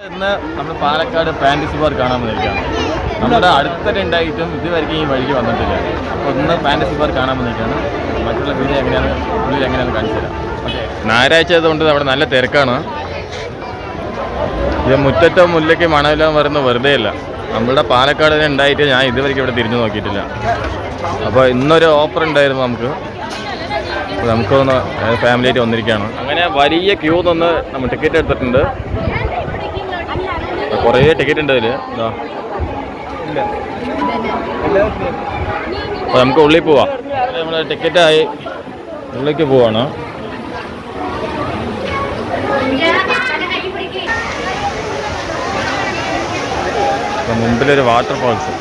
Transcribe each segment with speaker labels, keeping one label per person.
Speaker 1: ഇന്ന് നമ്മൾ Palakkad fantasy park കാണാൻ വന്നിരിക്കുകയാണ്. നമ്മുടെ അടുത്തിട്ടുണ്ടായിട്ടും ഇതുവരെയ്ക്കും ഈ വഴിക്ക് വന്നിട്ടില്ല. അപ്പോൾ ഇന്ന് ഫാൻറ്റസി പാർക്ക് കാണാൻ വന്നിരിക്കുകയാണ്. മറ്റുള്ള വീഡിയോ ഉള്ളിൽ എങ്ങനെയാണെന്ന് കാണിച്ചു തരാം. ഓക്കെ, ഞായറാഴ്ച ആയതുകൊണ്ട് അവിടെ നല്ല തിരക്കാണ്. ഇത് മുറ്റത്തോ മുല്ലയ്ക്ക് മണമില്ലാന്ന് പറയുന്നത് വെറുതെ അല്ല. നമ്മുടെ പാലക്കാട് ഉണ്ടായിട്ട് ഞാൻ ഇതുവരെയ്ക്കും ഇവിടെ തിരിഞ്ഞു നോക്കിയിട്ടില്ല. അപ്പോൾ ഇന്നൊരു ഓഫർ ഉണ്ടായിരുന്നു നമുക്കൊന്ന് ഫാമിലിയായിട്ട് വന്നിരിക്കുകയാണ്. അങ്ങനെ വലിയ ക്യൂ നിന്ന് നമ്മൾ ടിക്കറ്റ് എടുത്തിട്ടുണ്ട്. കുറേ ടിക്കറ്റ് ഉണ്ട് അതിൽ. അപ്പോൾ നമുക്ക് ഉള്ളിൽ പോവാം. നമ്മൾ ടിക്കറ്റായി ഉള്ളിലേക്ക് പോവാണ്. മുമ്പിലൊരു വാട്ടർ ഫാൾസ്.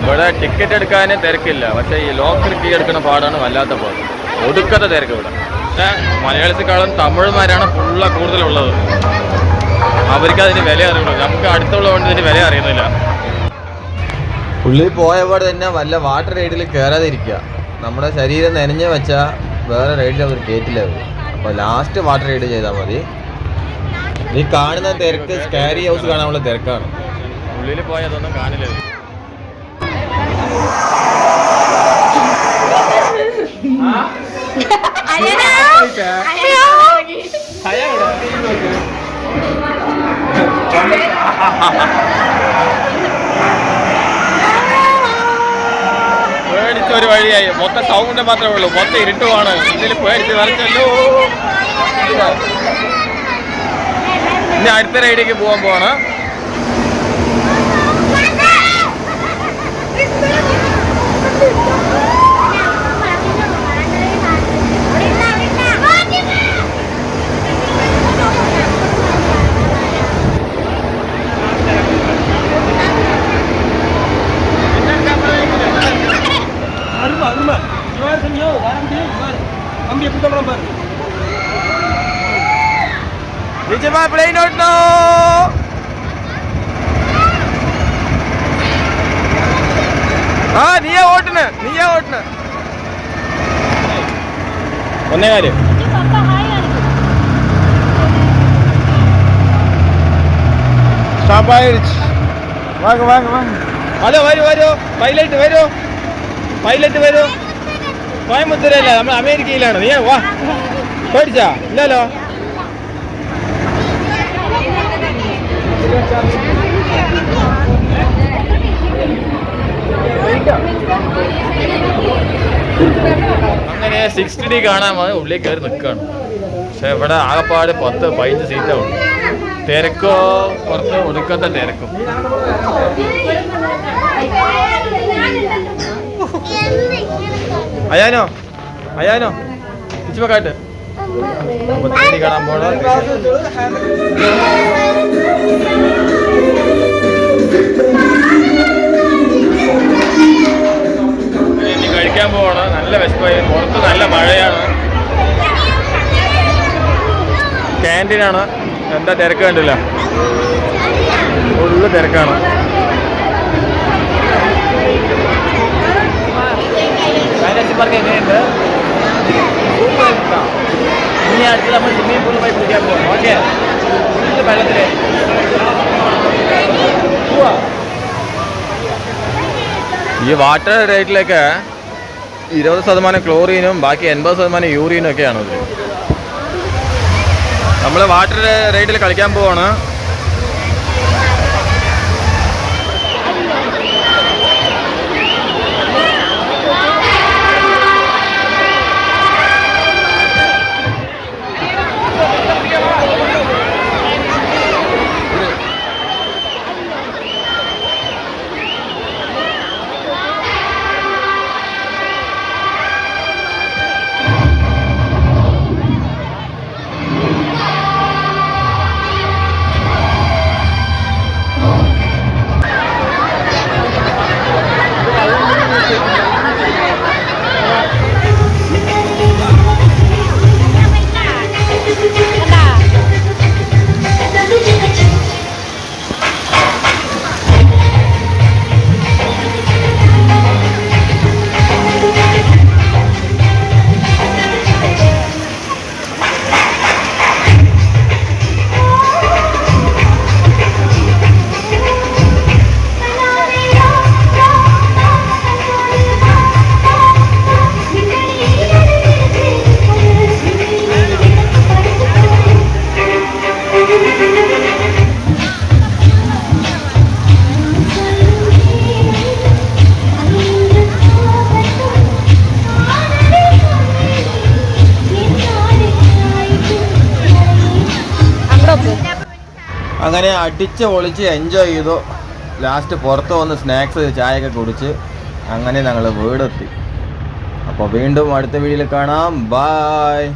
Speaker 1: ഇവിടെ ടിക്കറ്റ് എടുക്കാൻ തിരക്കില്ല, പക്ഷേ ഈ ലോക്കൽ കീ എടുക്കുന്ന പാടാണ് വല്ലാത്ത പാട്. ഒടുക്കത്തെ തിരക്ക് ഇവിടെ. പക്ഷേ മലയാളത്തെക്കാളും തമിഴ്മാരാണ് കൂടുതലുള്ളത്. അവർക്ക് അതിന് വില അറിയുള്ളൂ. നമുക്ക് അടുത്തുള്ളതുകൊണ്ട് ഇതിന് വില അറിയുന്നില്ല. ഉള്ളിൽ പോയപാട് തന്നെ വല്ല വാട്ടർ റൈഡിൽ കയറാതെ ഇരിക്കുക. നമ്മുടെ ശരീരം നനഞ്ഞ് വെച്ചാൽ വേറെ റൈഡിൽ അവർ കയറ്റില്ല. അപ്പോൾ ലാസ്റ്റ് വാട്ടർ റൈഡ് ചെയ്താൽ മതി. ഈ കാണുന്ന തിരക്ക് സ്കാരി ഹൗസ് കാണാനുള്ള തിരക്കാണ്. ഉള്ളിൽ പോയാൽ അതൊന്നും കാണില്ല. പേടിച്ചൊരു വഴിയായി. മൊത്തം സൗണ്ട് മാത്രമേ ഉള്ളൂ, മൊത്തം ഇരുട്ടുമാണ്. ഇതിൽ പേടിച്ച് വരച്ചല്ലോ. ഇനി അടുത്ത റൈഡിലേക്ക് പോവാണ്. പ്ലെയിൻ ഓടണോ? നീയാ ഓട്ടണ്. ഒന്നേ കാര്യം ഹലോ, വരൂ പൈലറ്റ് വരൂ. കോയമ്പത്തൂരല്ല, നമ്മൾ അമേരിക്കയിലാണ്. നീ വാ. പേടിച്ചാ? ഇല്ലല്ലോ. അങ്ങനെ 60D കാണാൻ ഉള്ളിൽ കയറി നിൽക്കുകയാണ്. പക്ഷെ ഇവിടെ ആകപ്പാട് 10-15 സീറ്റാണ്. തിരക്കോ പുറത്ത് ഒടുക്കത്തെ തിരക്കും. അയാനോ ഇച്ചുമക്കാട്ട് 60D കാണാൻ പോണോ? ഇനി കഴിക്കാൻ പോവാണ്. നല്ല വിശപ്പായി. പുറത്ത് നല്ല മഴയാണ്. ക്യാൻറ്റീനാണ്. എന്താ തിരക്ക് കണ്ടില്ല, ഫുള്ള് തിരക്കാണ്. ഫാൻറ്റസി പാർക്ക് എങ്ങനെയുണ്ട്? ഇനി അടുത്ത് നമ്മൾ സ്വിമ്മിംഗ് പൂളിൽ പോയി കുളിക്കാൻ പോകും. ഓക്കെ, വെള്ളത്തില് ഈ വാട്ടർ റൈഡിലേക്ക് 20% ക്ലോറിനും ബാക്കി 80% യൂറിനും ഒക്കെയാണ്. നമ്മൾ വാട്ടർ റൈഡിൽ കളിക്കാൻ പോവാണ്. അങ്ങനെ അടിച്ച് പൊളിച്ച് എൻജോയ് ചെയ്തു. ലാസ്റ്റ് പുറത്ത് വന്ന് സ്നാക്സ് ചായയൊക്കെ കുടിച്ച് അങ്ങനെ ഞങ്ങൾ വീടെത്തി. അപ്പോൾ വീണ്ടും അടുത്ത വീഡിയോയിൽ കാണാം. ബൈ.